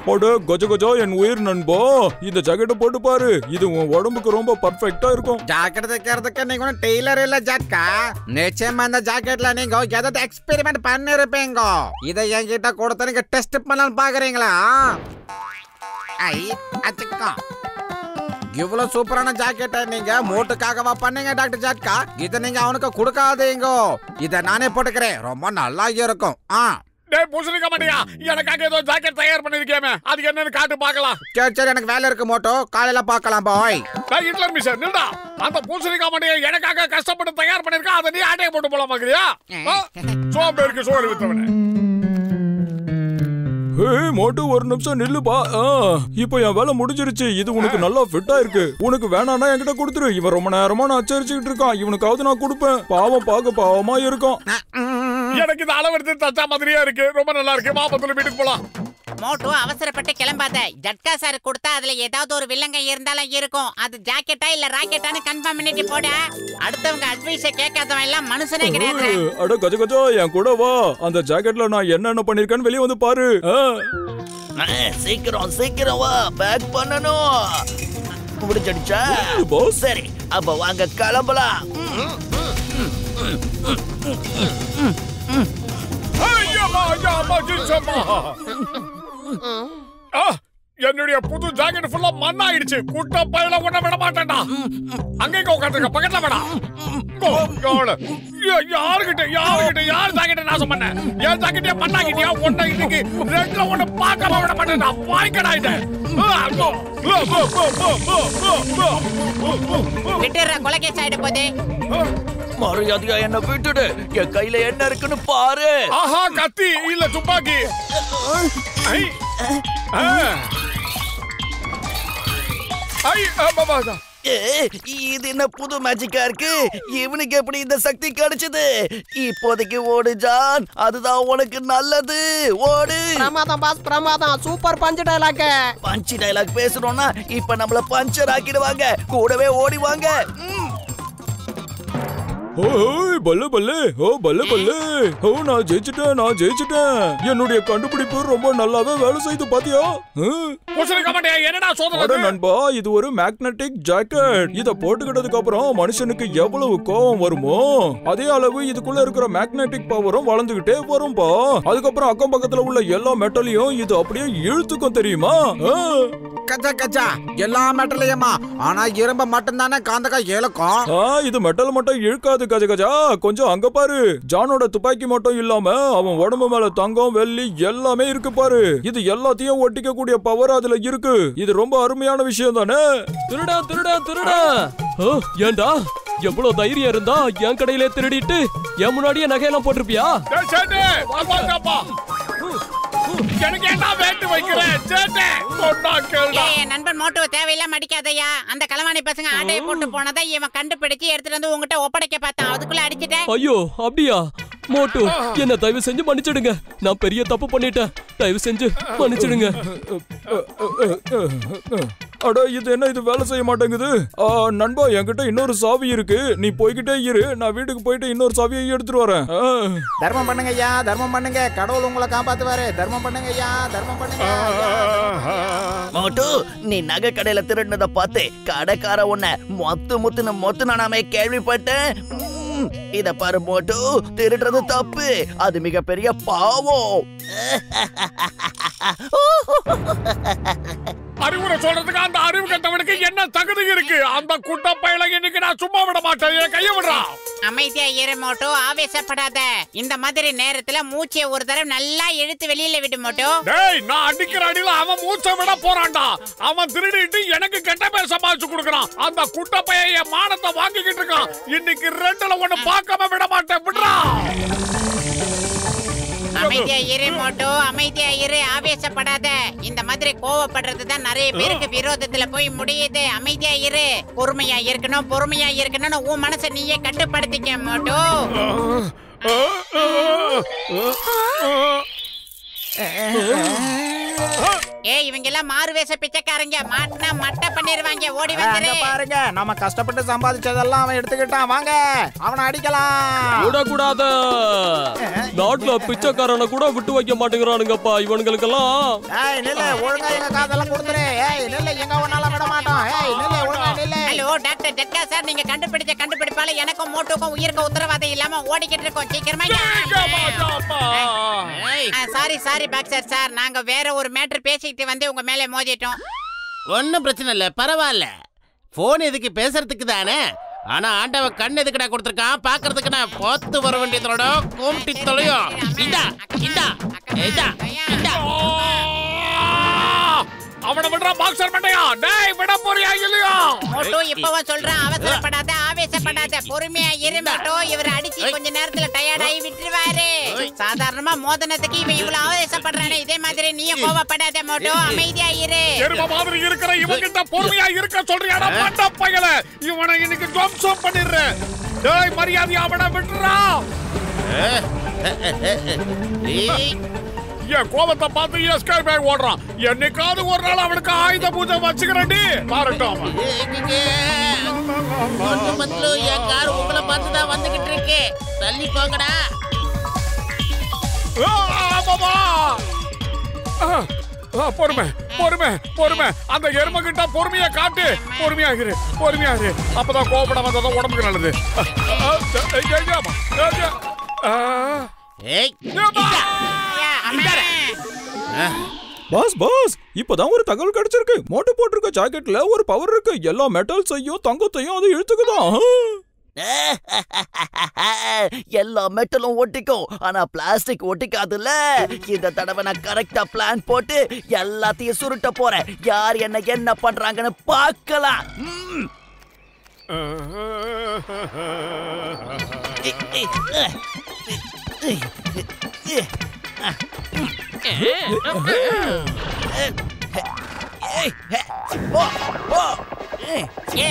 போடு கஜ கஜா என் உயிர் நண்பா, இந்த ஜாக்கெட்டை போட்டு பாரு. இது உன் உடம்புக்கு ரொம்ப பர்ஃபெக்ட்டா இருக்கும். ஜாக்கெட் தைக்கிறதுக்கு நீங்க ஒன்னும் டெய்லர் இல்ல ஜாக்கா. நிச்சயமா இந்த ஜாக்கெட்ல நீங்க ஏதாவது எக்ஸ்பெரிமெண்ட் பண்ணிருப்பீங்க. இதை என்கிட்ட கொடுத்து நீங்க டெஸ்ட் பண்ணலாம்னு பாக்குறீங்களா? ஐ அச்சக்கா, இவ்வளவு சூப்பரான ஜாக்கெட்டை நீங்க மோட்டுக்காகவா பண்ணீங்க டாக்டர் ஜாட்கா? இதை நீங்க அவனுக்கு கொடுக்காதீங்க. இதை நானே போட்டுக்கிறேன், ரொம்ப நல்லா இருக்கும். டேய் பூசணிக்க மாட்டியா, எனக்காக ஏதோ ஜாக்கெட் தயார் பண்ணிருக்கேமே, அது என்னன்னு காட்டு பார்க்கலாம். சரி எனக்கு வேலை இருக்கு மோட்டோ, காலையில பார்க்கலாம் பாய். டேய் ஹிட்லர் மிஸ்டர் நில்டா, அந்த பூசணிக்க மாட்டியா எனக்காக கஷ்டப்பட்டு தயார் பண்ணிருக்கா, அதை நீ ஆட்டையை போட்டு போலாம் பாக்குறியா? சோம்பேறிக்கு சோறு வித்தவனே. ஏய் மோட்டு ஒரு நிமிஷம் நில்லுப்பா. இப்போ என் வேலை முடிஞ்சிருச்சு. இது உனக்கு நல்லா ஃபிட்டா இருக்கு. உனக்கு வேணான்னா என்கிட்ட கொடுத்துரு. இவன் ரொம்ப நேரமா நான் அச்சரிச்சுக்கிட்டு இருக்கான். இவனுக்காவது நான் கொடுப்பேன். பாவம் பார்க்க பாவமா இருக்கும். எனக்கு இந்த அளவு எடுத்து தச்சா மாதிரியா இருக்கு, ரொம்ப நல்லா இருக்கு. மாபத்துல வீட்டுக்கு போலாம். மோட்டு அவசரப்பட்டு கிளம்பாத. ஜட்கா சார் கொடுத்தா அதுல ஏதாவது ஒரு வில்லங்க இருந்தாலும் இருக்கும். அது ஜாக்கெட்டா இல்ல ராக்கெட்டான்னு கன்ஃபார்ம் பண்ணிட்டு போட. அடுத்தவங்க அட்வைஸ கேட்காதவன் எல்லாம் மனுஷனே கிடையாது. அட கஜ கஜா என் கூட வா. அந்த ஜாக்கெட்ல நான் என்னென்ன பண்ணிருக்கேன்னு வெளியே வந்து பாரு. சீக்கிரம் சீக்கிரம் வா, பேக் பண்ணணும். முடிச்சிடுச்சா? சரி, அப்ப வாங்க கிளம்பலாம். என்னுடைய புது ஜாக்கெட் ஃபுல்லா மண் ஆயிடுச்சு. குட்ட பையில ஒண்ண விட மாட்டேன்டா. அங்கே உட்காந்துருக்க பக்கத்துல வேடா. யாருகிட்ட யார் ஜாக்கெட்டை நாசம் பண்ண? என் ஜாக்கெட்டே மண்ணாக்கிட்டியா? ஒன்ன இன்னைக்கு ரெண்டுல ஒண்ணு பார்க்காம விட மாட்டேன்டா. வாய்க்கடா இதை. விட்டுற கொலைகேஸ் ஆயிட போதே. மரியாதையா என்ன விட்டுடு. என் கையில என்ன இருக்குன்னு பாரு. ஆஹா, கத்தி இல்ல துப்பாக்கி. இது என்ன புது மேஜிக்கா இருக்கு? இவனுக்கு எப்படி இந்த சக்தி கிடைச்சது? இப்போதைக்கு ஓடு ஜான், அதுதான் உனக்கு நல்லது. ஓடு. பிரமாதம் பாஸ், பிரமாதம். Super punch dialogue. Punch dialogue பேசுறோம்னா இப்ப நம்மள பஞ்சர் ஆக்கிடுவாங்க. கூடவே ஓடிவாங்க. ஓய் பல்ல பல்ல, ஓ பல்ல பல்ல. ஓ நான் ஜெயிச்சிட்டேன். என்னுடைய கண்டுபிடிப்பு ரொம்ப நல்லாவே வேலை செய்து பாத்தியா? என்னடா சோதனை நண்பா, இது ஒரு மேக்னெட்டிக் ஜாக்கெட். இத போட்டுக்கிட்டதுக்கு அப்புறம் மனுஷனுக்கு எவ்வளவு கோபம் வருமோ அதே அளவு இதுக்குள்ள இருக்கிற மேக்னெட்டிக் பவரும் வளர்ந்துகிட்டே வரும்பா. அதுக்கப்புறம் அக்கம் பக்கத்துல உள்ள எல்லா மெட்டலையும் இது அப்படியே இழுத்துக்கும், தெரியுமா? கச்சா கச்சா எல்லா மெட்டலையுமா? ஆனா இரும்ப மட்டும் தானே காந்தக்கா இழுக்கும். இது மெட்டல் மட்டும் இழுக்காது கஜ கஜா. கொஞ்சம் அங்க பாரு. ஜானோட துப்பாக்கி மட்டும் இல்லாம அவன் உடம்பு மேல தங்கம் வெள்ளி எல்லாமே இருக்கு பாரு. இது எல்லாத்தையும் ஒட்டிக்க கூடிய பவர் அதுல இருக்கு. இது ரொம்ப அருமையான விஷயம் தானே? திருடா திருடா திருடா. ஏண்டா எவ்வளவு தைரியம் இருந்தா என் கடையில திருடிட்டு என் முன்னாடியே நகையெல்லாம் போட்டிருப்பியா? நண்பன் மோட்டோவை தேவையில்லாம அடிக்காதையா. அந்த களவாணி பசங்க ஆட்டையை போட்டு போனதை இவன் கண்டுபிடிச்சு எடுத்துட்டு வந்து உங்ககிட்ட ஒப்படைக்க பார்த்தான். அதுக்குள்ள அடிச்சிட்டேன். ஐயோ அப்படியா? மோட்டு என்ன தயவு செஞ்சு மன்னிச்சிடுங்க. நான் பெரிய தப்பு பண்ணிட்டேன். தயவு செஞ்சு மன்னிச்சிடுங்க. அட இது என்ன, இது வேலை செய்ய மாட்டேங்குது. நண்பா என்கிட்ட இன்னொரு சாவி இருக்கு. நீ போய்கிட்டே இரு, நான் வீட்டுக்கு போயிட்டு இன்னொரு சாவியை எடுத்துட்டு வரேன். தர்மம் பண்ணுங்க ஐயா, தர்மம் பண்ணுங்க. கடவுள் உங்களை காப்பாத்துவாரு. தர்மம் பண்ணுங்க ஐயா, தர்மம் பண்ணுங்க. மோட்டு, நீ நகை கடையில திருடினத பார்த்து கடைக்கார உன்னை மொத்து நானாமே கேள்விப்பட்டேன். இத பாரு மோட்டு, திருடுறது தப்பு. அது மிகப்பெரிய பாவம். அறிவுரை சொல்றதுக்கு அந்த அறிவு கட்டவனுக்கு என்ன தகுதி இருக்கு? அந்த குட்ட பையல இன்னைக்கு நான் சும்மா விட மாட்டேன். கைய விடுறா. அமைதியா இரு மோட்டோ, ஆவேசப்படாத. இந்த மாதிரி நேரத்துல மூச்சை ஒரு தடவை நல்லா இழுத்து வெளியில விடு மோட்டோ. டேய், நான் அடிக்கிற அடியில அவன் மூச்சை விட போறான்டா. அவன் திருடிட்டு எனக்கு கெட்ட பேர் சமாளிச்சு கொடுக்கறான். அந்த குட்ட பையன் என் மானத்தை வாங்கிக்கிட்டு இருக்கான். இன்னைக்கு ரெண்டுல ஒண்ணு பார்க்காம விட மாட்டேன். விடுறா. அமைதியா இரு மோட்டோ, அமைதியா இரு, ஆவேசப்படாத. இந்த மாதிரி கோவப்படுறதுதான் நிறைய பேருக்கு விரோதத்துல போய் முடியுது. அமைதியா இரு, பொறுமையா இருக்கணும்னு உன் மனசை நீயே கட்டுப்படுத்திக்க மோட்டோ. ஏய் இவங்க எல்லாம் மாறு வேஷ பிச்சைக்காரங்க, மாட்டினா மட்டை பண்ணிடுவாங்க. ஓடி வந்துரு. பாருங்க, நம்ம கஷ்டப்பட்டு சம்பாதிச்சதெல்லாம் அவன் எடுத்துக்கிட்டான். வாங்க, அவனை அடிக்கலாம். விடக்கூடாது. நாட்டுல பிச்சைக்காரனை கூட விட்டு வைக்க மாட்டேங்கிறானுங்கப்பா இவனுங்களுக்கெல்லாம். ஏய் நில்லு, ஒழுங்கா எங்க காதெல்லாம் கொடுத்துரு. ஏய் நில்லு, எங்க ஒன்னால விட மாட்டோம். ஏய் நில்லு, ஒழுங்கா நில்லு. ஹலோ டாக்டர் ஜட்கா சார், நீங்க கண்டுபிடிச்ச கண்டுபிடிப்பால எனக்கும் மோட்டோக்கும் உயிருக்கு உத்தரவாதம் இல்லாம ஓடிக்கிட்டு இருக்கோம். சீக்கிரமா சாரி பாக்ஸர் சார், நாங்க வேற ஒரு மேட்டர் பேசிட்டு வந்து உங்க மேல மோதிட்டோம். ஒன்னும் பிரச்சனை இல்ல, பரவாயில்ல. போன் எதுக்கு பேசுறதுக்கு தானே. ஆனா ஆண்டவ கண் எதுக்குடா கொடுத்திருக்கான், பாக்குறதுக்கு நான் போத்து வர வேண்டியதோட கூட்டி தொலையும். இந்தா இந்தா இந்தா இந்தா. அவனை விடுற பாக்ஸர் மண்டையா. டேய் விட போறியா இல்லையா? மோட்டோ இப்பவும் சொல்றேன், அவசரப்படாத, ஆவேசப்படாத, பொறுமையா இரு மோட்டோ. இவரை அடிச்சு கொஞ்ச நேரத்துல டயர்ட் ஆகி விட்டுருவாரு. சாதாரணமா மோதனத்துக்கு இவன் இவ்வளவு ஆவேசப்படுறானே, இதே மாதிரி நீயும் கோவப்படாத மோட்டோ, அமைதியா இரு. எரும மாதிரி இருக்கிற இவங்கிட்ட பொறுமையா இருக்க சொல்றியாடா மண்ட பயல. இவனை இன்னைக்கு ஜம்சம் பண்ணிடுறேன். டேய் மரியாதையா அவனை விட்டுறா. என் கோபத்தை பார்த்து எஸ்கேப் ஆகி ஓடுறான். என்னைக்காவது ஒரு நாள் அவனுக்கு ஆயுத பூஜை வச்சுக்கிறேன்டி. பாருட்டும். என் கார் உங்களை பார்த்துதான் வந்துகிட்டு இருக்கு. தள்ளி போங்கடா. பொறுமை பொறுமை பொறுமை. அந்த எருமை கிட்ட பொறுமையா காட்டு. பொறுமையாகிரு பொறுமையாகிரு. அப்பதான் கோபப்படாம தான் உடம்புக்கு நல்லது. பாஸ் இப்பதான் ஒரு தகவல் கிடைச்சிருக்கு. மோட்டு போட்டிருக்க ஜாக்கெட்ல ஒரு பவர் இருக்கு. எல்லா மெட்டல்ஸையும் தங்கத்தையும் அது இழுத்துக்குதான். எல்லா மெட்டலும் ஒட்டிக்கும், ஆனா பிளாஸ்டிக் ஒட்டிக்காதுல்ல. இந்த தடவை நான் கரெக்டா பிளான் போட்டு எல்லாத்தையும் சுருட்ட போறேன். யார் என்ன பண்றாங்கன்னு பார்க்கலாம்.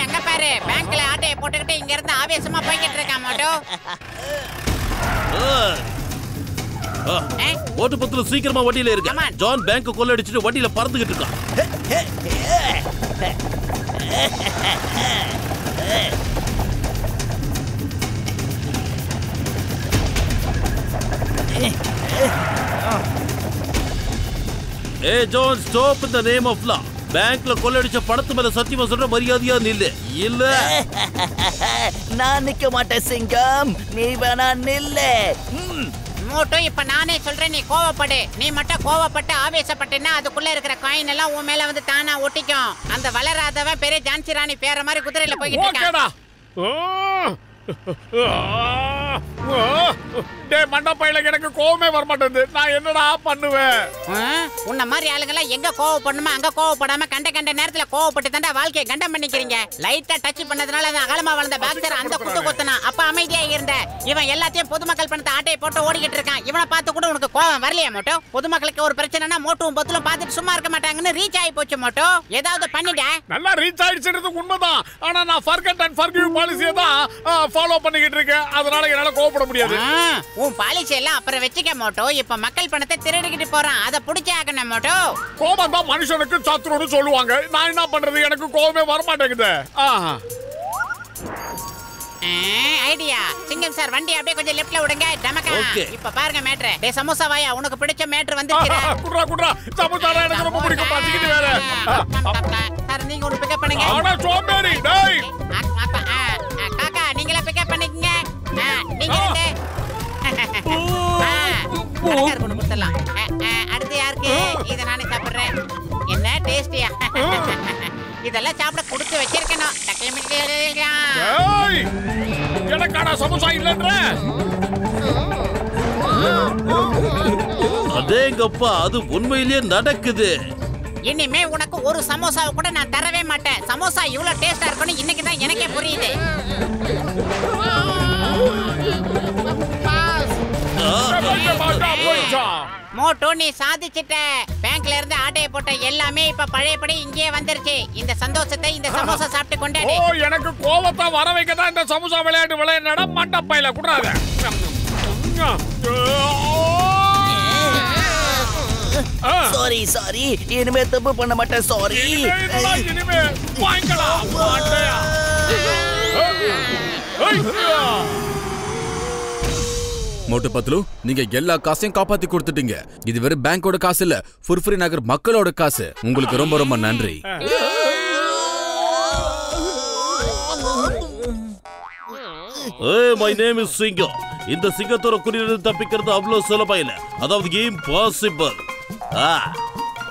அங்க பாரு, பேங்க்ல ஆட்டைய போட்டுக்கிட்டு இங்க இருந்து ஆவேசமா போய்கிட்டு இருக்கான் மோட்டோ. ஓட்டு பத்துல சீக்கிரமா வண்டியில இருக்கு. ஜான் பேங்க் கொள்ளடிச்சிட்டு வண்டியில பறந்துகிட்டு இருக்கான். John, stop in the name of law. பேங்க்ல கொள்ளடிச்ச பணத்து மேல சத்தியமா சொல்ற, மரியாதையா நில்லு. இல்ல நான் நிக்க மாட்டேன் சிங்கம், நீ வேணா நில்லு. மோட்டோ, இப்ப நானே சொல்றேன், நீ கோவப்படு. நீ மட்டும் கோவப்பட்டு ஆவேசப்பட்டேன்னா அதுக்குள்ள இருக்கிற காயின் எல்லாம் உன் மேல வந்து தானா ஒட்டிக்கும். அந்த வளராதவன் பெரிய ஜான்சி ராணி பேர மாதிரி குதிரையில போய்கிட்டு இருக்கான். டேய் மண்டப்பையில எனக்கு கோவமே வர மாட்டேங்குது. நான் என்னடா பண்ணுவேன்? உன்ன மாதிரி ஆளுங்கெல்லாம் எங்க கோவப்படணுமா அங்க கோவப்படாம கண்ட நேரத்துல கோவப்பட்டு தாண்டா வாழ்க்கையை கண்டம் பண்ணிக்கிறீங்க. லைட்டா டச் பண்ணதுனால அந்த அகலமா வளர்ந்த பாக்ஸர் அந்த குத்து கொத்தனா. அப்ப அமைதியா இருந்த இவன் எல்லாத்தையும் பொதுமக்கள் பணத்தை ஆட்டையை போட்டு ஓடிக்கிட்டு இருக்கான். இவனை பார்த்து கூட உனக்கு கோவம் வரலையா மோட்டோ? பொதுமக்களுக்கு ஒரு பிரச்சனைனா மோட்டோவும் பொத்துலும் பார்த்துட்டு சும்மா இருக்க மாட்டாங்கன்னு ரீச் ஆகி போச்சு மோட்டோ. ஏதாவது பண்ணிட. நல்லா ரீச் ஆயிடுச்சுன்றது உண்மைதான். ஆனா நான் ஃபர்கெட் அண்ட் ஃபர்கிவ் பாலிசியை தான் ஃபாலோ பண்ணிக்கிட்டு இருக்கேன். அதனால என்னால கோவப்பட முடியாது. உன் பாலிசி எல்லாம் அப்புறம் வச்சுக்க மோட்டோ. இப்ப மக்கள் பணத்தை திருடிக்கிட்டு போறான், அதை புடிச்சே ஆகணும் மோட்டோ. கோபம் தான் மனுஷனுக்கு சத்துருன்னு சொல்லுவாங்க. நான் என்ன பண்றது? எனக்கு கோபமே வர மாட்டேங்குது. ஐடியா. சிங்கம் சார், வண்டி அப்படியே கொஞ்சம் லெஃப்ட்ல விடுங்க. டமக்கா. இப்ப பாருங்க மேட்ரு. டேய் சமோசா வாயா, உனக்கு பிடிச்ச மேட்ரு வந்துருச்சு. குட்ரா குட்ரா. சமோசா எனக்கு ரொம்ப பிடிக்கும். பாத்துக்கிட்டு வேற. சார் நீங்க ஒரு பிக்கப் பண்ணுங்க. ஆனா சோம்பேறி. டேய் காக்கா, நீங்களே பிக்கப் பண்ணிக்கங்க. நீங்க அடுத்து யாருக்கு? இத நானே சாப்பிடுறேன். என்ன டேஸ்டியா? இதெல்லாம் சாப்பிட கொடுத்து வச்சிருக்கணும். எனக்கான சமோசா இல்லன்ற. அதேங்கப்பா, அது உண்மையிலேயே நடக்குது. இனிமே உனக்கு ஒரு சமோசாவை கூட நான் தரவே மாட்டேன். சமோசா இவ்வளவு டேஸ்டா இருக்குன்னு இன்னைக்கு தான் எனக்கே புரியுது. மோட்டோ, நீ சாதிச்சிட்ட. பேங்க்ல இருந்து ஆட்டைய போட்ட எல்லாமே இப்ப பழையபடி இங்கே வந்துருச்சு. இந்த சந்தோஷத்தை இந்த சமோசா சாப்பிட்டு கொண்டாடு. ஓ, எனக்கு கோவத்தை வர வைக்க தான் இந்த சமோசா விளையாட்டு விளையாட மண்டப்பையில குடுறாத. சாரி சாரி, இனிமே தப்பு பண்ண மாட்டேன். சாரி. இனிமே வாங்கிக்கலாம். மாட்டையா? மோட்டு பத்லு, நீங்க எல்லா காசையும் காப்பாத்தி கொடுத்துட்டீங்க. இது வெறும் பேங்கோட காசு இல்ல, ஃபுர்ஃபுரி நகர் மக்களோட காசு. உங்களுக்கு ரொம்ப ரொம்ப நன்றி. மை நேம் இஸ் சிங்கம். இந்த சிங்கத்தோட குடியிலிருந்து தப்பிக்கிறது அவ்வளவு சுலபம் இல்ல, அதாவது இம்பாசிபிள்.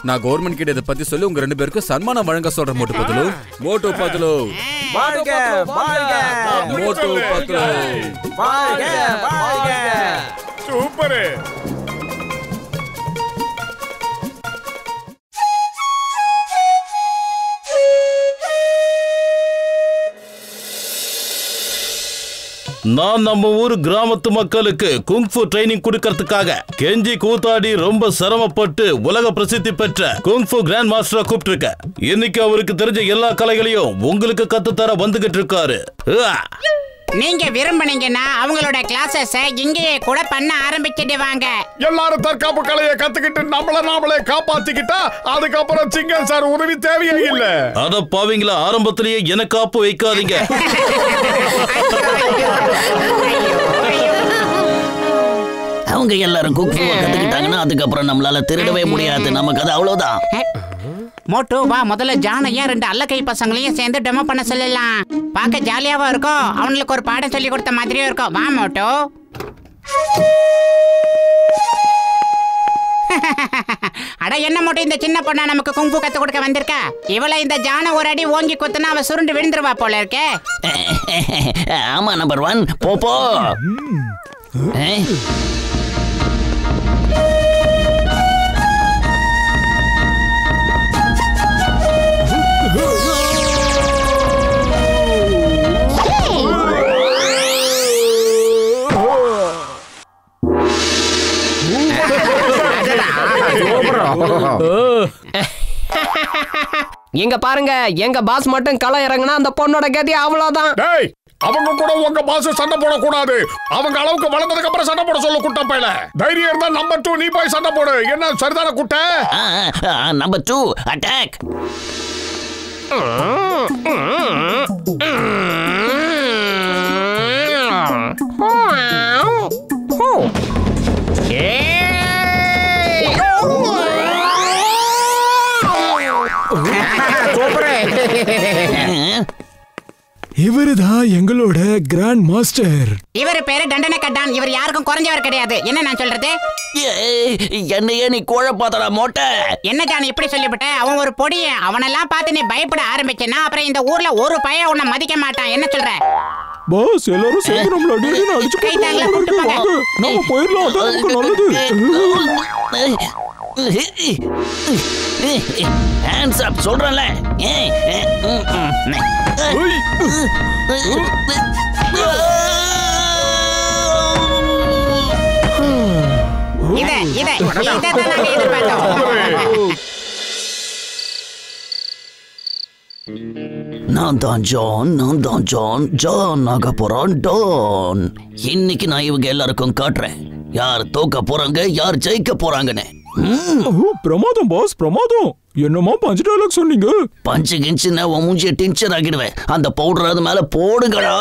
நான் கவர்மெண்ட் கிட்ட இதை பத்தி சொல்லி உங்க 2 பேருக்கும் சன்மானம் வழங்க சொல்றேன். மோட்டு பத்லு, மோட்டு பத்லு, வாழ்க வாழ்க மோட்டு பத்லு, வாழ்க வாழ்க. சூப்பர். நான் நம்ம ஊர் கிராமத்து மக்களுக்கு குங்ஃபு ட்ரைனிங் கொடுக்கறதுக்காக கெஞ்சி கூத்தாடி ரொம்ப சிரமப்பட்டு உலக பிரசித்தி பெற்ற குங்ஃபு கிராண்ட் மாஸ்டரை கூப்பிட்டிருக்கேன். இன்னைக்கு அவருக்கு தெரிஞ்ச எல்லா கலைகளையும் உங்களுக்கு கத்துத்தர வந்துகிட்டு இருக்காரு. நீங்க விரும்புனீங்கன்னா அவங்களோட கிளாஸஸ் இங்கேயே கூட பண்ண ஆரம்பிச்சிடுவாங்க. எல்லாரும் தற்காப்பு கலையை கத்துக்கிட்டு நாமளே காப்பாத்திக்கிட்டா அதுக்கப்புறம் சிங்கம் சார் உதவி தேவையே இல்ல. அத பாவீங்களா, ஆரம்பத்திலேயே எனக்கு காப்பு வைக்காதீங்க. அவங்க எல்லாரும் குங்ஃபுவை கத்துக்கிட்டாங்கன்னா அதுக்கப்புறம் நம்மளால திருடவே முடியாது. நமக்கு அது அவ்வளவுதான். மோட்டு வா, முதல்ல ஜானையும் 2 அல்லக்கை பசங்களையும் சேர்ந்து டெமோ பண்ண சொல்லலாம். பார்க்க ஜாலியாவும் இருக்கும், அவங்களுக்கு ஒரு பாடம் சொல்லி கொடுத்த மாதிரியும் இருக்கும். வா மோட்டு. அட என்ன மோட்டு, இந்த சின்ன பொண்ணா நமக்கு குங்ஃபு கத்து கொடுக்க வந்திருக்கா? இவளை இந்த ஜானை ஒரு அடி ஓங்கி குத்துனா அவ சுருண்டு விழுந்துருவா போல இருக்கே. ஆமா நம்பர் 1 போ. இங்க பாருங்க, எங்க பாஸ் மட்டும் களை இறங்குனா அந்த பொண்ணோட கதி அவ்வளவுதான். டேய், அவங்க கூட உங்க பாஸ் சண்டை போடக்கூடாது. அவங்க அளவுக்கு வளர்ந்ததுக்கு அப்புறம் சண்டை போட சொல்ல குட்ட பையல. தைரியம் இருந்தா நம்பர் 2 நீ போய் சண்டை போடு. என்ன சரிதான குட்ட? Number 2 attack. இவருதான் எங்களோட கிராண்ட் மாஸ்டர். இவர் பேரு தண்டனை கட்டான். இவர் யாருக்கும் குறைஞ்சவர் கிடையாது. என்ன நான் சொல்றது? என்னையே நீ குழப்பாதடா மோட்டை. என்ன ஜான் இப்படி சொல்லிவிட்ட? அவன் ஒரு பொடிய. அவனெல்லாம் பார்த்து நீ பயப்பட ஆரம்பிச்சேன்னா அப்புறம் இந்த ஊர்ல ஒரு பையன் உன்னை மதிக்க மாட்டான். என்ன சொல்ற? பாஸ், எல்லாரும் சேர்ந்து நம்மள அடிச்சு கைதாங்கள கூட்டி போங்க. நம்ம போயிடலாம், அதான் நமக்கு நல்லது. ஹேண்ட்ஸ் அப் சொல்றேன்ல. நான் தான் ஜான் ஆக போறான் டான். இன்னைக்கு நான் இவங்க எல்லாருக்கும் காட்டுறேன் யார் தோக்க போறாங்க, யார் ஜெயிக்க போறாங்கன்னு. பிரமாதம் பாஸ், பிரமாதம். என்னமா பஞ்சு டயலாக் சொன்னீங்க? பஞ்சு கிஞ்சுன்னா உன் மூஞ்சியை டின்ச்சர் ஆகிடுவேன். அந்த பவுடர் அது மேல போடுங்கடா.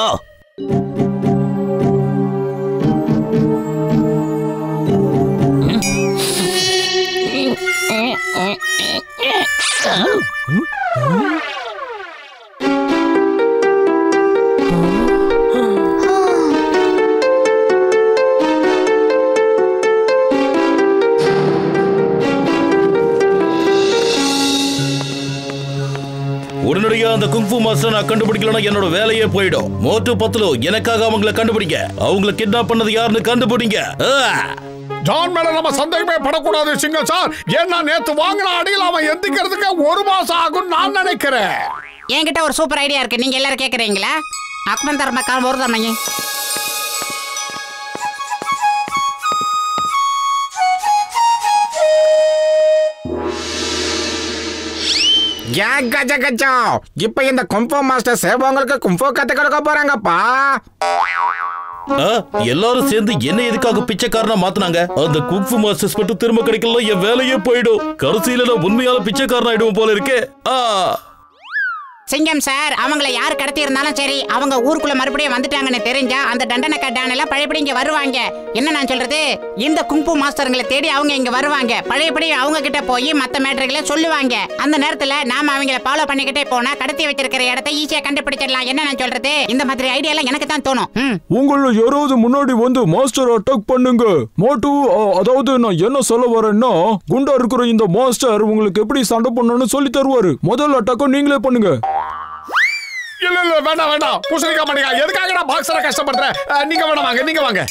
உடனடியா அந்த குங்ஃபு மாஸ்டர் நான் கண்டுபிடிக்கலனா என்னோட வேலையே போயிடும். மோட்டு பத்லு, எனக்காக அவங்கள கண்டுபிடிங்க. அவங்கள கிட்னாப் பண்ணது யாருன்னு கண்டுபிடிங்க. ஜான் மேல நம்ம சந்தேகமே படக்கூடாது சிங்கம் சார். ஏன்னா நேத்து வாங்கின அடியில் அவன் எந்திக்கிறதுக்கு 1 மாசம் ஆகும் நான் நினைக்கிறேன். என்கிட்ட ஒரு சூப்பர் ஐடியா இருக்கு. நீங்க எல்லாரும் கேக்குறீங்களா? அக்மன் தர்மக்கால் ஒரு தர்மங்க. இப்ப இந்த கும்ஃபு மாஸ்டர் சேவங்களுக்கு கும்ஃபு கத்து கொடுக்க போறாங்கப்பா. எல்லாரும் சேர்ந்து என்ன எதுக்காக பிச்சைக்காரனா மாத்துனாங்க? அந்த குங்ஃபு மாஸ்டர்ஸ் மட்டும் திரும்ப கிடைக்கல என் வேலையே போயிடும். கடைசியில நான் உண்மையான பிச்சைக்காரன் ஆயிடுவோம் போல இருக்கே. சிங்கம் சார், அவங்கள யார் கடத்தி இருந்தாலும் சரி, அவங்க ஊருக்குள்ள மறுபடியும் வந்துட்டாங்கன்னு தெரிஞ்சா அந்த தண்டனை கட்டானெல்லாம் பழையபடி இங்க வருவாங்க. என்ன நான் சொல்றது, இந்த குங்ஃபு மாஸ்டர்களை தேடி அவங்க இங்க வருவாங்க. பழையபடி அவங்க கிட்ட போய் மத்த மேட்டர்களை சொல்லுவாங்க. அந்த நேரத்துல நாம அவங்கள ஃபாலோ பண்ணிக்கிட்டே போனா கடத்தி வச்சிருக்கிற இடத்தை ஈஸியா கண்டுபிடிச்சிடலாம். என்ன நான் சொல்றது, இந்த மாதிரி ஐடியா எல்லாம் எனக்கு தான் தோணும். உங்கள யாராவது முன்னாடி வந்து மாஸ்டர் அட்டாக் பண்ணுங்க. மோட்டு, அதாவது நான் என்ன சொல்ல வரேன்னா, குண்டா இருக்கிற இந்த மாஸ்டர் உங்களுக்கு எப்படி சண்டை பண்ணணும்னு சொல்லி தருவாரு. முதல் அட்டாக்கும் நீங்களே பண்ணுங்க. இல்ல இல்ல வேண்டாம் வேண்டாம், பூசணிக்கா மாட்டீங்க. எதுக்காக நான் பாக்ஸரை கஷ்டப்படுறேன்? நீங்க வேணாம், வாங்க நீங்க வாங்க.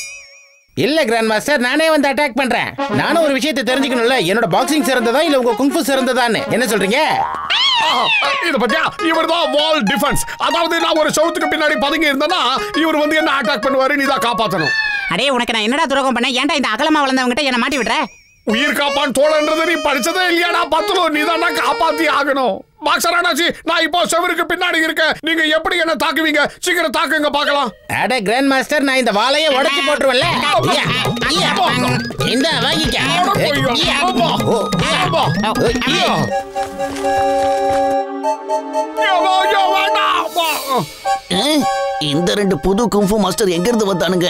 இல்ல கிராண்ட் மாஸ்டர், நானே வந்து அட்டாக் பண்றேன். நானும் ஒரு விஷயத்தை தெரிஞ்சுக்கணும்ல, என்னோட பாக்ஸிங் சிறந்ததா இல்ல உங்க குங்ஃபு சிறந்ததான்னு. என்ன சொல்றீங்க? இத பத்தியா, இவர்தான் வால் டிஃபென்ஸ். அதாவது நான் ஒரு சவுத்துக்கு பின்னாடி பதுங்கி இருந்தேன்னா இவர் வந்து என்ன அட்டாக் பண்ணுவாரு, நீ தான் காப்பாத்தணும். அடே, உனக்கு நான் என்னடா துரோகம் பண்ண? ஏன்டா இந்த அகலமா வளர்ந்தவங்கிட்ட என்ன மாட்டி விடுற? உயிர் காப்பான் தோழன்றது நீ படிச்சதே இல்லையாடா? பத்துலும் நீ தான் காப்பாத்தி ஆகணும். பாக்ஸர் அண்ணாச்சி, நான் இப்போ செவருக்கு பின்னாடி இருக்கேன். நீங்க எப்படி என்ன தாக்குவீங்க? சீக்கிரம் தாக்குங்க பார்க்கலாம். அட கிராண்ட் மாஸ்டர், நான் இந்த வாளைய உடைச்சு போட்டுருவேன்ல. இந்த வாங்கிக்க. இந்த ரெண்டு புது குங்ஃபு மாஸ்டர் எங்க இருந்து வந்தானுங்க?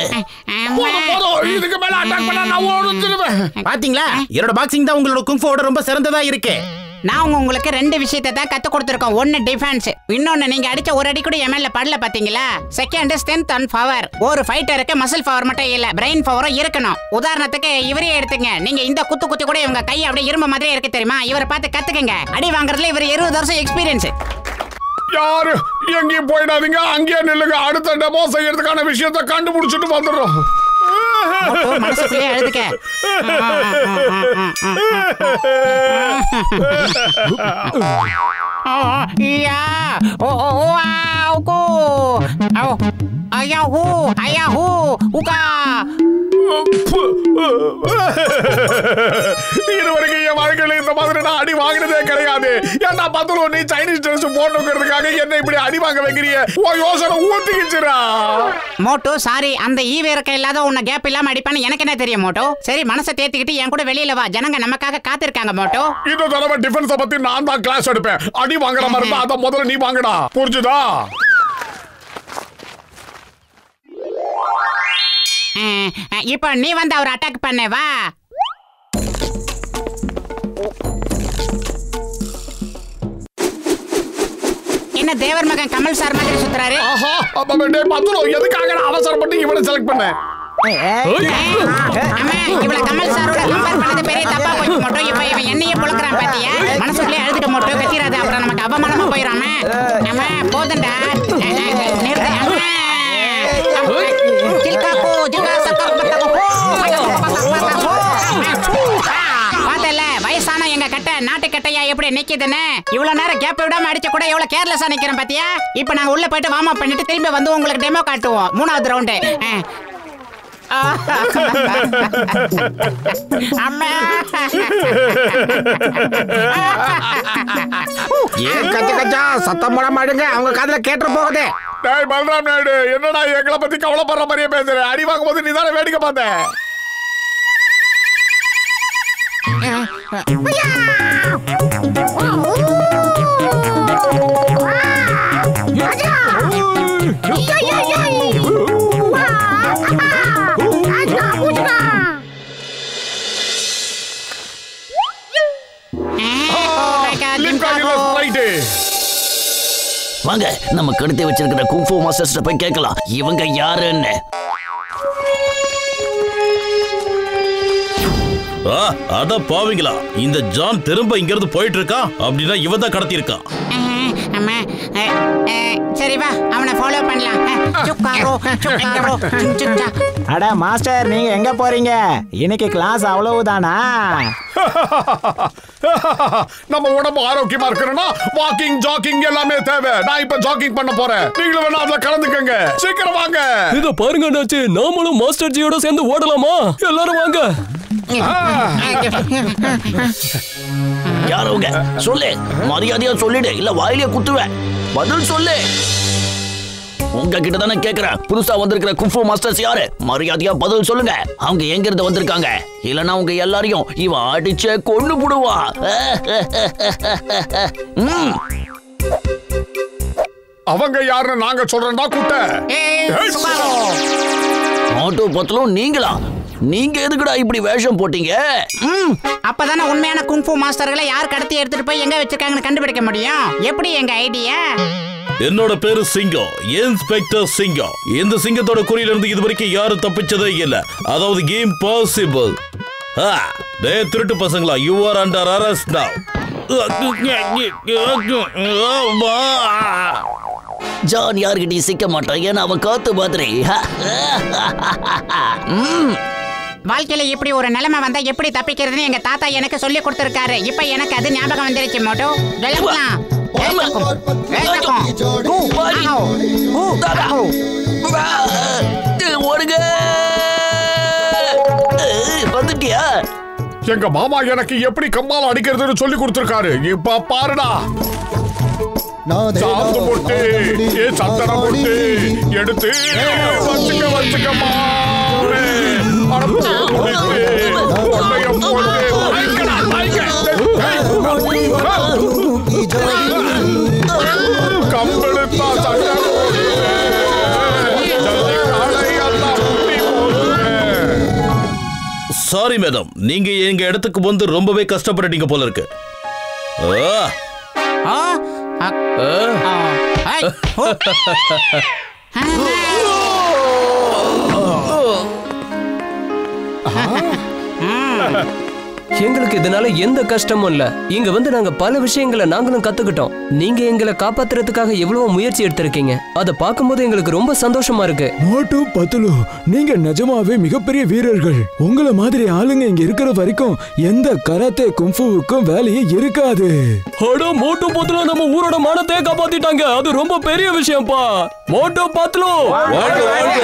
இதுக்கு மேல அட்டாக் பண்ணா நான் ஓடுறேன். பாத்தீங்களா, என்னோட பாக்ஸிங் தான் உங்களோட குங்ஃபுவோட ரொம்ப சிறந்ததா இருக்கு. நான் உங்களுக்கு ரெண்டு விஷயத்தை தான் கத்து கொடுத்துருக்கோம். ஒன்னு டிஃபென்ஸ், இன்னொன்னு நீங்க அடிச்ச ஒரு அடி கூட எம்எல்ஏ படல பாத்தீங்களா. Second strength and power. ஒரு ஃபைட்டருக்கு மசில் பவர் மட்டும் இல்ல, பிரெயின் பவரும் இருக்கணும். உதாரணத்துக்கு இவரே எடுத்துங்க. நீங்க இந்த குத்து குத்தி கூட இவங்க கை அப்படியே இரும்பு மாதிரியே இருக்கு தெரியுமா. இவரை பார்த்து கத்துக்கங்க. அடி வாங்குறதுல இவர் 20 வருஷம் எக்ஸ்பீரியன்ஸ். யாரு எங்கேயும் போயிடாதீங்க, அங்கேயே நில்லுங்க. அடுத்த டெமோ செய்யறதுக்கான விஷயத்தை கண்டுபிடிச்சிட்டு வந்துடுறோம். மனசுக்குள்ளே எழுதுக்க. இதுவரைக்கும் என் வாழ்க்கையில இந்த மாதிரி நான் அடி வாங்கினதே கிடையாது. ஏன்னா பத்துல நீ சைனீஸ் ட்ரெஸ் போட்டுக்கிறதுக்காக என்ன இப்படி அடி வாங்க வைக்கிறிய? யோசனை ஊத்திக்கிச்சுரா. மோட்டோ சாரி, அந்த ஈவேரக்க இல்லாத உன்னை கேப் இல்லாம அடிப்பான்னு எனக்கு என்ன தெரியும் மோட்டோ. சரி, மனசை தேத்திக்கிட்டு என் கூட வெளியில வா. ஜனங்க நமக்காக காத்திருக்காங்க மோட்டோ. இந்த தடவை டிஃபென்ஸ பத்தி நான் தான் கிளாஸ் எடுப்பேன். அடி வாங்குற மாதிரி இருந்தா அத முதல்ல நீ வாங்கடா, புரிஞ்சுதா? இப்ப நீ வந்து அவர் அட்டாக் பண்ண வா. என்ன தேவர் மகன் கமல் சார் மாதிரி சுத்துறாரு? ஆஹா, எதுக்காக நான் அவசரப்பட்டு இவனை செலக்ட் பண்ணேன்? இவள கமல் சாரோட கம்பேர் பண்ணது பெரிய தப்பா போச்சு மோட்டோ. இப்ப இவன் என்னையே புலக்குறான் பாத்தியா? மனசுக்குள்ளே அழுதுட்டு மோட்டோ, கத்திராத, அப்புறம் நமக்கு அவமானமா போயிடாம. அம்மா போதண்டா, வயசான எங்க கட்ட நாட்டு கட்டையா எப்படி நிக்குதுன்னு. இவ்வளவு நேரம் கேப் விடாம அடிச்ச கூட எவ்வளவு கேர்லெஸ்ஸா நிக்கிறேன் பாத்தியா? இப்ப நாங்க உள்ள போயிட்டு வார்ம் அப் பண்ணிட்டு திரும்பி வந்து உங்களுக்கு டெமோ காட்டுவோம். 3வது ரவுண்டு. சத்தம் போட மாடுங்க, அவங்க காதுல கேட்டு போகுது. பல்ராம் நாயுடு, என்னடா எங்களை பத்தி கவலைப்படுற மாதிரியே பேசுற? அடி வாங்கும் போது நீ தானே வேடிக்கை பார்த்த. வாங்க, நம்ம கடத்தி வச்சிருக்கிற குங்ஃபு மாஸ்டர்ஸ் போய் கேட்கலாம் இவங்க யாருன்னு. அத பாவீங்களா, இந்த ஜான் திரும்ப இங்க இருந்து போயிட்டு இருக்கான். அப்படின்னா இவன் தான் கடத்தி இருக்கான். சரி வா, அவனை ஃபாலோ பண்ணலாம். அட மாஸ்டர், நீங்க எங்க போறீங்க? இன்னைக்கு கிளாஸ் அவ்வளவுதானா? நம்ம உடம்பு ஆரோக்கியமா இருக்கணும்னா வாக்கிங் ஜாக்கிங் எல்லாமே தேவை. நான் இப்ப ஜாக்கிங் பண்ண போறேன். நீங்களும் வேணா அதுல கலந்துக்கங்க. சீக்கிரம் வாங்க. இத பாருங்க அண்ணாச்சி, நாமளும் மாஸ்டர் ஜியோட சேர்ந்து ஓடலாமா? எல்லாரும் வாங்க. யாரவங்க சொல்லு, மரியாதையா சொல்லிடு, இல்ல வாயிலே குத்துவேன். பதில் சொல்லு. உங்ககிட்ட தானே கேக்குறேன். புதுசா வந்திருக்கிற குங்ஃபூ மாஸ்டர்ஸ் யாரு? மரியாதையா பதில் சொல்லுங்க. அவங்க எங்க இருந்து வந்திருக்காங்க? இல்லனா உங்க எல்லாரையும் இவன் அடிச்சே கொன்னு புடுவா. அவங்க யாருன்னு நாங்க சொல்றோம்டா குட்ட. மோட்டு பத்லு நீங்களா? நீங்க எதுக்குடா இப்படி வேஷம் போட்டீங்க? அப்பதானே உண்மையான குங்ஃபூ மாஸ்டர்களை யார் கடத்தி எடுத்துட்டு போய் எங்க வச்சிருக்காங்கன்னு கண்டுபிடிக்க முடியும். எப்படி எங்க ஐடியா? என்னோட பேரு சிங்கம், இன்ஸ்பெக்டர் சிங்கம். இந்த சிங்கத்தோட குறியில இருந்து இதுவரைக்கும் யாரும் தப்பிச்சதே இல்ல. அதாவது இம்பாசிபிள். டேய் திருட்டு பசங்களா, யூ ஆர் அண்டர் அரெஸ்ட் நவ. ஜான் யார்கிட்டயும் சிக்க மாட்டான், ஏன்னா அவன் காத்து மாதிரி. வாழ்க்கையில இப்படி ஒரு நிலைமை வந்தா எப்படி தப்பிக்கிறதுன்னு எங்க தாத்தா எனக்கு சொல்லி கொடுத்திருக்காரு. இப்ப எனக்கு அது ஞாபகம் வந்துருச்சு மோட்டு. விளக்கலாம். வந்துட்டியா? எங்க மாமா எனக்கு எப்படி கம்மால அடிக்கிறதுன்னு சொல்லி கொடுத்திருக்காரு. இப்ப பாருடா. சாந்து போட்டு சந்தனம் போட்டு எடுத்து வச்சுக்கமா. கம்பெடுத்தா சண்டை சாரி மேடம், நீங்க எங்க இடத்துக்கு வந்து ரொம்பவே கஷ்டப்பட்டுட்டீங்க போல இருக்கு. எங்களுக்கு இதனால எந்த கஷ்டமும் இல்ல. இங்க வந்து நாங்க பல விஷயங்களை நாங்களும் கத்துக்கிட்டோம். நீங்க எங்களை காப்பாத்துறதுக்காக எவ்வளவு முயற்சி எடுத்திருக்கீங்க. அதை பார்க்கும்போது எங்களுக்கு ரொம்ப சந்தோஷமா இருக்கு. மோட்டு பத்லு, நீங்க நிஜமாவே மிகப்பெரிய வீரர்கள். உங்களை மாதிரி ஆளுங்க இங்க இருக்கிற வரைக்கும் எந்த கராத்தே குங்ஃபூவுக்கும் வேலையே இருக்காது. அட மோட்டு பத்லு நம்ம ஊரோட மானத்தை காப்பாத்திட்டாங்க. அது ரொம்ப பெரிய விஷயம்ப்பா. மோட்டு பத்லு வாழ்க வாழ்க.